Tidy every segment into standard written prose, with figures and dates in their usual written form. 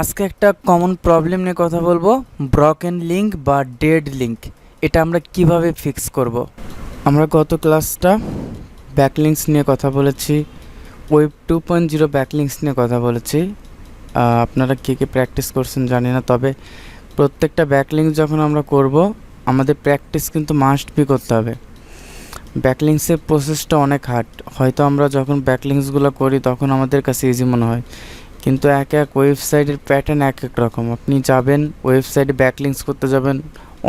আজকে একটা common problem নিয়ে কথা বলবো, ব্রকেন লিঙ্ক বা ডেড লিঙ্ক। এটা আমরা কিভাবে ফিক্স করব। আমরা গত ক্লাসটা ব্যাকলিঙ্কস নিয়ে কথা বলেছি, ওয়েব 2.0 ব্যাকলিঙ্কস নিয়ে কথা বলেছি। আপনারা কে প্র্যাকটিস করছেন জানি না, তবে প্রত্যেকটা ব্যাকলিঙ্ক যখন আমরা করব আমাদের প্র্যাকটিস কিন্তু মাস্ট বি করতে হবে। ব্যাকলিঙ্কসের প্রসেসটা অনেক হার্ড। হয়তো আমরা যখন ব্যাকলিঙ্কসগুলো করি তখন আমাদের কাছে ইজি মনে হয়, কিন্তু এক এক ওয়েবসাইটের প্যাটার্ন এক এক রকম। আপনি যাবেন ওয়েবসাইটে ব্যাকলিঙ্কস করতে যাবেন,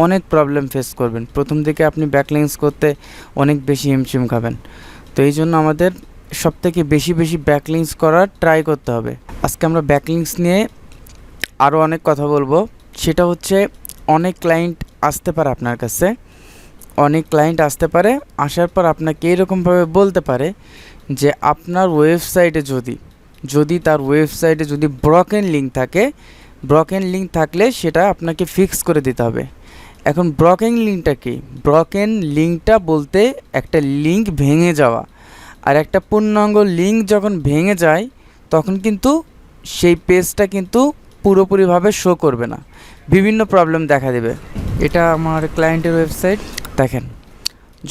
অনেক প্রবলেম ফেস করবেন। প্রথম দিকে আপনি ব্যাকলিঙ্কস করতে অনেক বেশি হিমশিম খাবেন। তো এই জন্য আমাদের সবথেকে বেশি ব্যাকলিঙ্কস করার ট্রাই করতে হবে। আজকে আমরা ব্যাকলিঙ্কস নিয়ে আরও অনেক কথা বলবো। সেটা হচ্ছে, অনেক ক্লায়েন্ট আসতে পারে আপনার কাছে, আসার পর আপনাকে এরকমভাবে বলতে পারে যে আপনার ওয়েবসাইটে যদি তার ওয়েবসাইটে যদি ব্রকেন লিঙ্ক থাকলে সেটা আপনাকে ফিক্স করে দিতে হবে। এখন ব্রকেন লিঙ্কটা কি? ব্রকেন লিঙ্কটা বলতে একটা লিঙ্ক ভেঙে যাওয়া, আর একটা পূর্ণাঙ্গ লিঙ্ক যখন ভেঙে যায় তখন কিন্তু সেই পেজটা কিন্তু পুরোপুরিভাবে শো করবে না, বিভিন্ন প্রবলেম দেখা দেবে। এটা আমার ক্লায়েন্টের ওয়েবসাইট। দেখেন,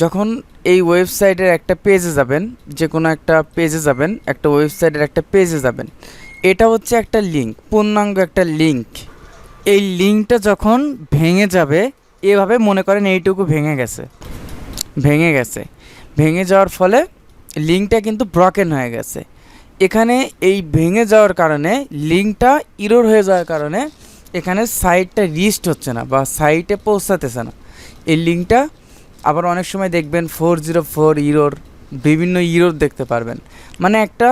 যখন এই ওয়েবসাইটের একটা পেজে যাবেন, যে কোনো একটা পেজে যাবেন, একটা ওয়েবসাইটের একটা পেজে যাবেন, এটা হচ্ছে একটা লিঙ্ক, পূর্ণাঙ্গ একটা লিঙ্ক। এই লিঙ্কটা যখন ভেঙে যাবে, এভাবে মনে করেন এইটুকু ভেঙে যাওয়ার ফলে লিঙ্কটা কিন্তু ব্রকেন হয়ে গেছে। এখানে এই ভেঙে যাওয়ার কারণে, লিঙ্কটা ইরর হয়ে যাওয়ার কারণে এখানে সাইটটা রিস্ট হচ্ছে না বা সাইটে পৌঁছাতেছে না। এই লিঙ্কটা আবার অনেক সময় দেখবেন 404 ইরর, বিভিন্ন ইরর দেখতে পারবেন। মানে একটা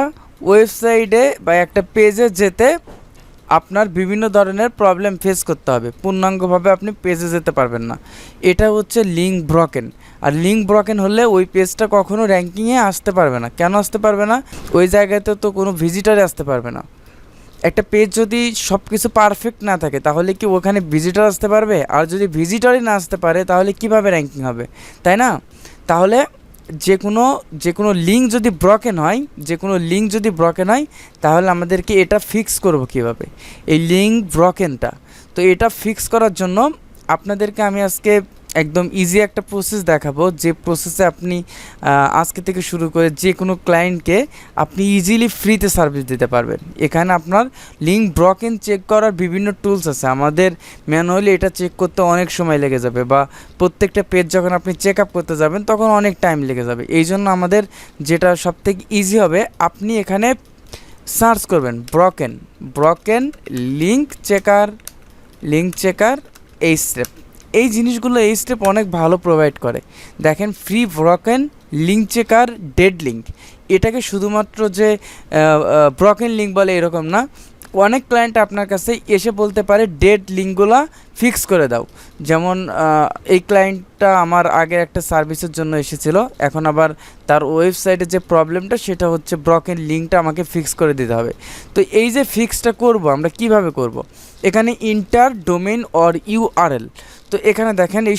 ওয়েবসাইটে বা একটা পেজে যেতে আপনার বিভিন্ন ধরনের প্রবলেম ফেস করতে হবে, পূর্ণাঙ্গভাবে আপনি পেজে যেতে পারবেন না। এটা হচ্ছে লিঙ্ক ব্রকেন। আর লিঙ্ক ব্রকেন হলে ওই পেজটা কখনো র্যাঙ্কিংয়ে আসতে পারবে না। কেন আসতে পারবে না? ওই জায়গাতে তো কোনো ভিজিটারে আসতে পারবে না। একটা পেজ যদি সব কিছু পারফেক্ট না থাকে তাহলে কি ওখানে ভিজিটর আসতে পারবে? আর যদি ভিজিটরই না আসতে পারে তাহলে কিভাবে র্যাঙ্কিং হবে, তাই না? তাহলে যে কোনো লিঙ্ক যদি ব্রকেন হয় তাহলে আমাদেরকে এটা ফিক্স করব কিভাবে, এই লিঙ্ক ব্রকেনটা। তো এটা ফিক্স করার জন্য আপনাদেরকে আমি আজকে একদম ইজি একটা প্রসেস দেখাবো, যে প্রসেসে আপনি আজকে থেকে শুরু করে যে কোনো ক্লায়েন্টকে আপনি ইজিলি ফ্রিতে সার্ভিস দিতে পারবেন। এখানে আপনার লিঙ্ক ব্রকেন চেক করার বিভিন্ন টুলস আছে। আমাদের ম্যানুয়ালি এটা চেক করতে অনেক সময় লেগে যাবে, বা প্রত্যেকটা পেজ যখন আপনি চেক আপ করতে যাবেন তখন অনেক টাইম লেগে যাবে। এই জন্য আমাদের যেটা সবথেকে ইজি হবে, আপনি এখানে সার্চ করবেন ব্রকেন লিঙ্ক চেকার এই স্টেপ। এই জিনিসগুলো, এই স্টেপ অনেক ভালো প্রোভাইড করে। দেখেন, free broken link checker dead link. এটাকে শুধুমাত্র যে ব্রকেন লিঙ্ক বলে এরকম না, অনেক ক্লায়েন্ট আপনার কাছে এসে বলতে পারে ডেড লিঙ্কগুলো ফিক্স করে দাও। যেমন এই ক্লায়েন্টটা আমার আগে একটা সার্ভিসের জন্য এসেছিল, এখন আবার তার ওয়েবসাইটে যে প্রবলেমটা সেটা হচ্ছে ব্রকেন লিঙ্কটা আমাকে ফিক্স করে দিতে হবে। তো এই যে ফিক্সটা করব আমরা কিভাবে করব, এখানে ইন্টার ডোমেইন অর ইউআরএল। তো এখানে দেখেন, এই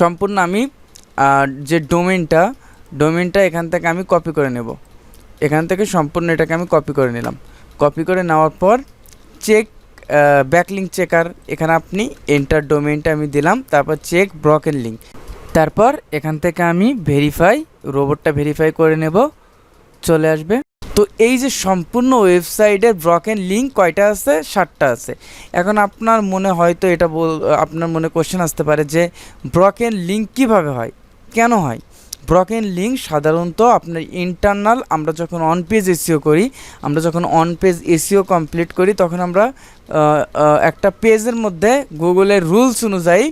সম্পূর্ণ আমি যে ডোমেইনটা এখান থেকে আমি কপি করে নেব। এখান থেকে সম্পূর্ণ এটাকে আমি কপি করে নিলাম। কপি করে নেওয়ার পর চেক ব্যাকলিঙ্ক চেকার, এখানে আপনি এন্টার ডোমেইনটা আমি দিলাম, তারপর চেক ব্রকেন লিঙ্ক। তারপর এখান থেকে আমি রোবটটা ভেরিফাই করে নেব, চলে আসবে। তো এই যে সম্পূর্ণ ওয়েবসাইটের ব্রকেন লিঙ্ক কয়টা আছে? 7টা আছে। এখন আপনার মনে হয়তো আপনার মনে কোশ্চেন আসতে পারে যে ব্রকেন লিঙ্ক কীভাবে হয়, কেন হয়? ব্রকেন লিঙ্ক সাধারণত আপনার ইন্টারনাল, আমরা যখন অন পেজ এসিও কমপ্লিট করি তখন আমরা একটা পেজের মধ্যে গুগলের রুলস অনুযায়ী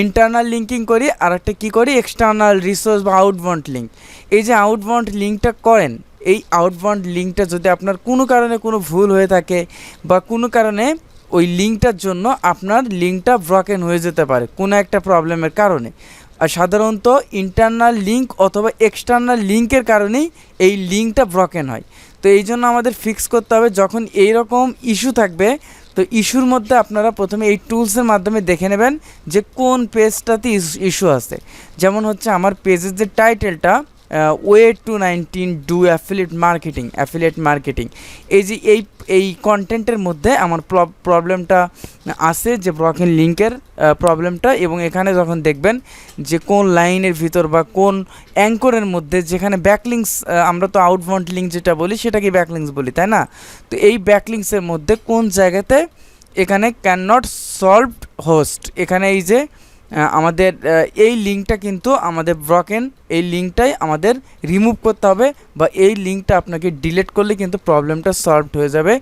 ইন্টারনাল লিঙ্কিং করি, আর একটা কী করি, এক্সটার্নাল রিসোর্স বা আউটবাউন্ড লিঙ্ক। এই যে আউটবাউন্ড লিঙ্কটা করেন, এই আউটবাউন্ড লিঙ্কটা যদি আপনার কোনো কারণে কোনো ভুল হয়ে থাকে বা কোনো কারণে ওই লিঙ্কটার জন্য আপনার লিঙ্কটা ব্রকেন হয়ে যেতে পারে কোনো একটা প্রবলেমের কারণে। আর সাধারণত ইন্টারনাল লিঙ্ক অথবা এক্সটার্নাল লিঙ্কের কারণেই এই লিঙ্কটা ব্রকেন হয়। তো এই জন্য আমাদের ফিক্স করতে হবে, যখন এই রকম ইস্যু থাকবে তো ইস্যুর মধ্যে আপনারা প্রথমে এই টুলসের মাধ্যমে দেখে নেবেন যে কোন পেজটাতে ইস্যু আছে। যেমন হচ্ছে আমার পেজের যে টাইটেলটা, way to 19 do affiliate marketing. এই যে এই কন্টেন্টের মধ্যে আমার প্রবলেমটা আছে, যে ব্রকেন লিঙ্কের প্রবলেমটা। এবং এখানে যখন দেখবেন যে কোন লাইনের ভিতর বা কোন অ্যাঙ্করের মধ্যে, যেখানে ব্যাকলিংস, আমরা তো আউটবাউন্ড লিঙ্ক যেটা বলি সেটাকে ব্যাকলিংস বলি, তাই না? তো এই ব্যাকলিংসের মধ্যে কোন জায়গাতে এখানে ক্যান নট সলভ হোস্ট, এখানে এই যে আমাদের এই লিঙ্কটা কিন্তু আমাদের ব্রকেন, এই লিঙ্কটাই আমাদের রিমুভ করতে হবে, বা এই লিঙ্কটা আপনাকে ডিলিট করলে কিন্তু প্রবলেমটা সলভড হয়ে যাবে।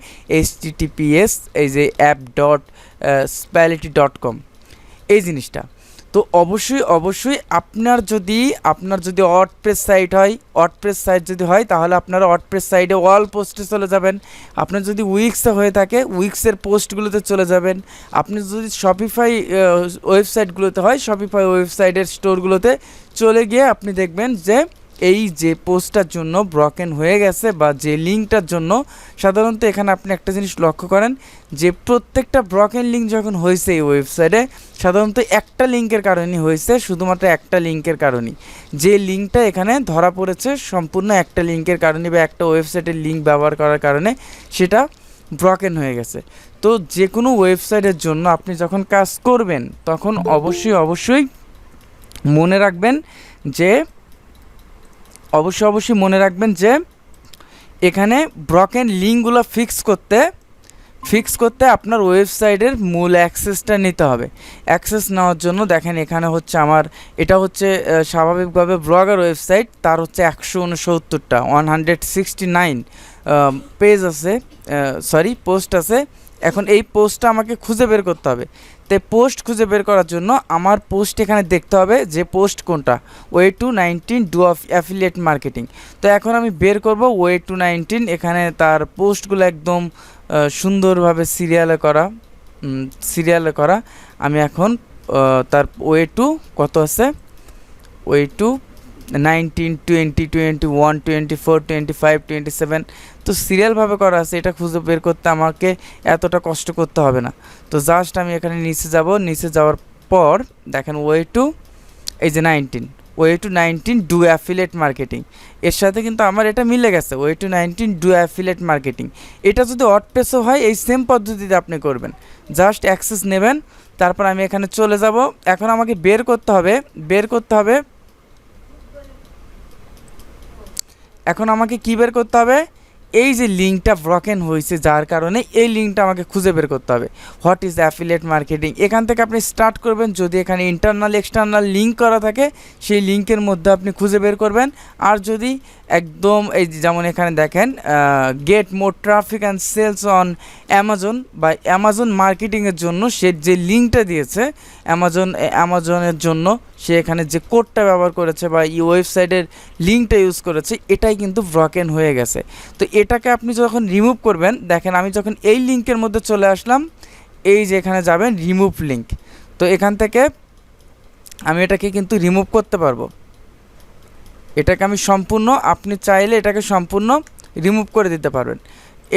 https এই যে app.spality.com এই জিনিসটা। তো অবশ্যই আপনার যদি ওয়ার্ডপ্রেস সাইট হয়, যদি হয় তাহলে আপনারা ওয়ার্ডপ্রেস সাইটে অল পোস্টে চলে যাবেন। আপনার যদি উইক্সে হয়ে থাকে উইক্সের পোস্টগুলোতে চলে যাবেন। আপনি যদি শপিফাই ওয়েবসাইটগুলোতে হয় শপিফাই ওয়েবসাইটের স্টোরগুলোতে চলে গিয়ে আপনি দেখবেন যে এই যে পোস্টটার জন্য ব্রকেন হয়ে গেছে, বা যে লিঙ্কটার জন্য, সাধারণত এখানে আপনি একটা জিনিস লক্ষ্য করেন যে প্রত্যেকটা ব্রকেন লিঙ্ক যখন হয়েছে এই ওয়েবসাইটে, সাধারণত একটা লিঙ্কের কারণেই হয়েছে, শুধুমাত্র একটা লিঙ্কের কারণেই। যে লিঙ্কটা এখানে ধরা পড়েছে সম্পূর্ণ একটা লিঙ্কের কারণে, বা একটা ওয়েবসাইটের লিঙ্ক ব্যবহার করার কারণে সেটা ব্রকেন হয়ে গেছে। তো যে কোনো ওয়েবসাইটের জন্য আপনি যখন কাজ করবেন তখন অবশ্যই মনে রাখবেন যে এখানে ব্রকেন লিঙ্কগুলো ফিক্স করতে আপনার ওয়েবসাইটের মূল অ্যাক্সেসটা নিতে হবে। অ্যাক্সেস নেওয়ার জন্য দেখেন এখানে হচ্ছে এটা হচ্ছে স্বাভাবিকভাবে ব্লগার ওয়েবসাইট, তার হচ্ছে 169টা 169 পেজ আছে, পোস্ট আছে। এখন এই পোস্টটা আমাকে খুঁজে বের করতে হবে। তাই পোস্ট খুঁজে বের করার জন্য আমার পোস্ট এখানে দেখতে হবে যে পোস্ট কোনটা, way to 19 do affiliate marketing. তো এখন আমি বের করব ওয়ে টু 19, এখানে তার পোস্টগুলো একদম সুন্দরভাবে সিরিয়ালে করা। আমি এখন তার ওয়ে টু কত আছে, ওয়ে টু 19 20 21 24 25 27, তো সিরিয়ালভাবে করা আছে। এটা খুঁজে বের করতে আমাকে এতটা কষ্ট করতে হবে না। তো জাস্ট আমি এখানে নিচে যাওয়ার পর দেখেন ওয়ে টু এই যে 19 ডু অ্যাফিলিয়েট মার্কেটিং, এর সাথে কিন্তু আমার এটা মিলে গেছে। Way to 19 do affiliate marketing, এটা যদি ওয়ার্ডপ্রেসও হয় এই সেম পদ্ধতিতে আপনি করবেন। জাস্ট অ্যাক্সেস নেবেন, তারপর আমি এখানে চলে যাব। এখন আমাকে বের করতে হবে এখন আমাকে কি বের করতে হবে, এই যে লিঙ্কটা ব্রকেন হয়েছে যার কারণে এই লিঙ্কটা আমাকে খুঁজে বের করতে হবে। হোয়াট ইজ অ্যাফিলিয়েট মার্কেটিং, এখান থেকে আপনি স্টার্ট করবেন। যদি এখানে ইন্টারনাল এক্সটার্নাল লিঙ্ক করা থাকে সেই লিঙ্কের মধ্যে আপনি খুঁজে বের করবেন। আর যদি একদম এই যেমন এখানে দেখেন get more traffic and sales on Amazon, বা অ্যামাজন মার্কেটিংয়ের জন্য সে যে লিঙ্কটা দিয়েছে অ্যামাজনের জন্য, সে এখানে যে কোডটা ব্যবহার করেছে বা এই ওয়েবসাইটের লিঙ্কটা ইউজ করেছে, এটাই কিন্তু ব্রকেন হয়ে গেছে। তো এটাকে আপনি যখন রিমুভ করবেন, দেখেন আমি যখন এই লিঙ্কের মধ্যে চলে আসলাম, এই যে এখানে যাবেন রিমুভ লিঙ্ক, তো এখান থেকে আমি এটাকে কিন্তু রিমুভ করতে পারবো। এটাকে আমি আপনি চাইলে এটাকে সম্পূর্ণ রিমুভ করে দিতে পারবেন।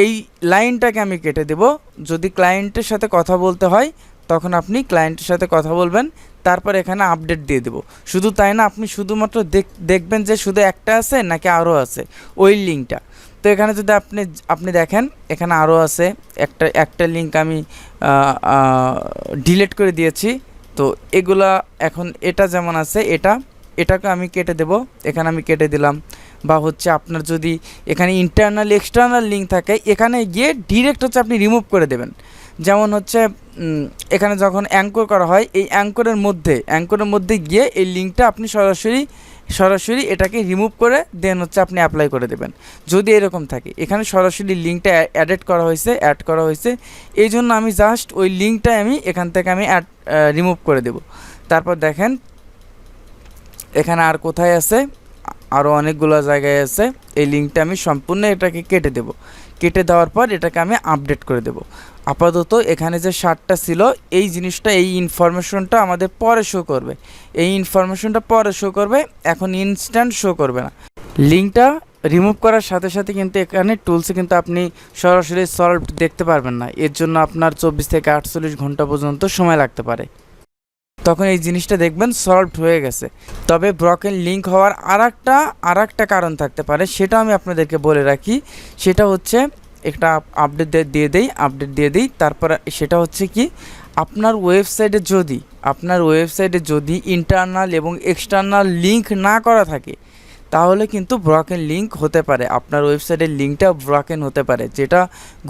এই লাইনটাকে আমি কেটে দেব। যদি ক্লায়েন্টের সাথে কথা বলতে হয় তখন আপনি ক্লায়েন্টের সাথে কথা বলবেন, তারপর এখানে আপডেট দিয়ে দেব। শুধু তাই না, আপনি শুধুমাত্র দেখবেন যে শুধু একটা আছে নাকি আরও আছে ওই লিঙ্কটা। তো এখানে যদি আপনি দেখেন এখানে আরও আছে, একটা লিঙ্ক আমি ডিলিট করে দিয়েছি। তো এগুলা এখন এটা যেমন আছে এটাকে আমি কেটে দেব, এখানে আমি কেটে দিলাম। বা হচ্ছে আপনার যদি এখানে ইন্টারনাল এক্সটার্নাল লিঙ্ক থাকে, এখানে গিয়ে ডিরেক্ট হচ্ছে আপনি রিমুভ করে দেবেন। যেমন হচ্ছে এখানে যখন অ্যাঙ্কর করা হয়, এই অ্যাঙ্করের মধ্যে গিয়ে এই লিঙ্কটা আপনি সরাসরি এটাকে রিমুভ করে দেন হচ্ছে আপনি অ্যাপ্লাই করে দেবেন। যদি এরকম থাকে, এখানে সরাসরি লিঙ্কটা অ্যাড করা হয়েছে, এই জন্য আমি জাস্ট ওই লিঙ্কটা এখান থেকে রিমুভ করে দেব। তারপর দেখেন এখানে আর কোথায় আছে, আরও অনেকগুলো জায়গায় আছে। এই লিঙ্কটা আমি সম্পূর্ণ এটাকে কেটে দেব। কেটে দেওয়ার পর এটাকে আমি আপডেট করে দেব। আপাতত এখানে যে 60টা ছিল, এই জিনিসটা এই ইনফরমেশনটা আমাদের পরে শো করবে। এখন ইনস্ট্যান্ট শো করবে না। লিঙ্কটা রিমুভ করার সাথে সাথে কিন্তু এখানে টুলসে কিন্তু আপনি সরাসরি সলভ দেখতে পারবেন না। এর জন্য আপনার 24 থেকে 48 ঘন্টা পর্যন্ত সময় লাগতে পারে। তখন এই জিনিসটা দেখবেন সলভড হয়ে গেছে। তবে ব্রকেন লিঙ্ক হওয়ার আর একটা কারণ থাকতে পারে, সেটা আমি আপনাদেরকে বলে রাখি। সেটা হচ্ছে একটা আপডেট দিয়ে দিই। তারপর সেটা হচ্ছে কি, আপনার ওয়েবসাইটে যদি ইন্টারনাল এবং এক্সটার্নাল লিঙ্ক না করা থাকে, তাহলে কিন্তু ব্রকেন লিঙ্ক হতে পারে। আপনার ওয়েবসাইটের লিঙ্কটা ব্রকেন হতে পারে, যেটা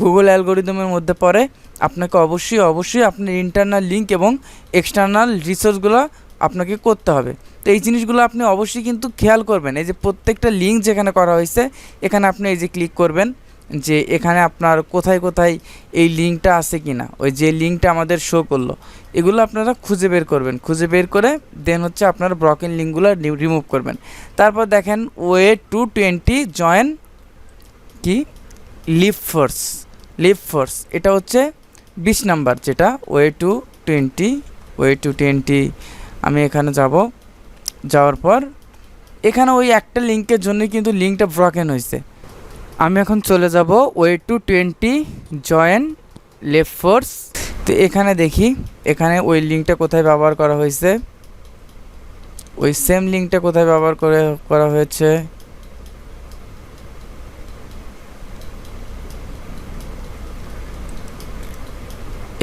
গুগল অ্যালগোরিদমের মধ্যে পড়ে। আপনাকে অবশ্যই আপনার ইন্টারনাল লিঙ্ক এবং এক্সটার্নাল রিসোর্সগুলো আপনাকে করতে হবে। তো এই জিনিসগুলো আপনি অবশ্যই কিন্তু খেয়াল করবেন। এই যে প্রত্যেকটা লিঙ্ক যেখানে করা হয়েছে, এখানে আপনি এই যে ক্লিক করবেন যে এখানে আপনার কোথায় এই লিঙ্কটা আছে কি না, ওই যে লিঙ্কটা আমাদের শো করলো, এগুলো আপনারা খুঁজে বের করে দেন হচ্ছে আপনারা ব্রকেন লিঙ্কগুলো রিমুভ করবেন। তারপর দেখেন ওয়ে টু 20 জয়েন কি লিভ ফোর্স, এটা হচ্ছে 20 নাম্বার, যেটা ওয়ে টু 20 আমি এখানে যাওয়ার পর এখানে ওই একটা লিঙ্কের জন্য কিন্তু লিঙ্কটা ব্রকেন হয়েছে। আমি এখন চলে যাব way to 20 join left force. তো এখানে দেখি এখানে ওই লিঙ্কটা কোথায় ব্যবহার করা হয়েছে, ওই সেম লিঙ্কটা কোথায় ব্যবহার করা হয়েছে।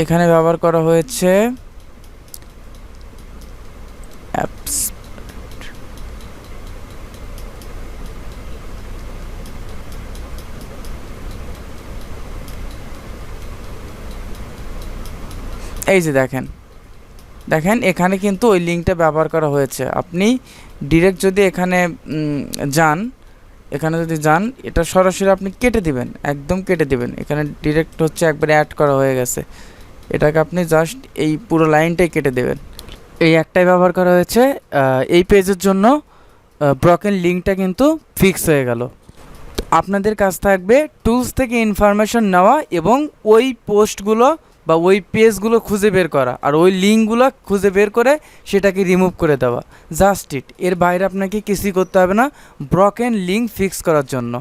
এখানে ব্যবহার করা হয়েছে অ্যাপস। এই যে দেখেন এখানে কিন্তু ওই লিঙ্কটা ব্যবহার করা হয়েছে। আপনি ডিরেক্ট যদি এখানে যান, এটা সরাসরি আপনি কেটে দিবেন, একদম কেটে দিবেন। এখানে ডিরেক্ট হচ্ছে একবারে অ্যাড করা হয়ে গেছে, এটাকে আপনি জাস্ট এই পুরো লাইনটাই কেটে দেবেন। এই একটাই ব্যবহার করা হয়েছে। এই পেজের জন্য ব্রকেন লিঙ্কটা কিন্তু ফিক্স হয়ে গেল। আপনাদের কাজ থাকবে টুলস থেকে ইনফরমেশন নেওয়া এবং ওই পোস্টগুলো বা ওই পেজগুলো খুঁজে বের করা, আর ওই লিঙ্কগুলো খুঁজে বের করে সেটাকে রিমুভ করে দেওয়া। জাস্ট এর বাইরে আপনাকে কিছুই করতে হবে না ব্রকেন লিঙ্ক ফিক্স করার জন্য।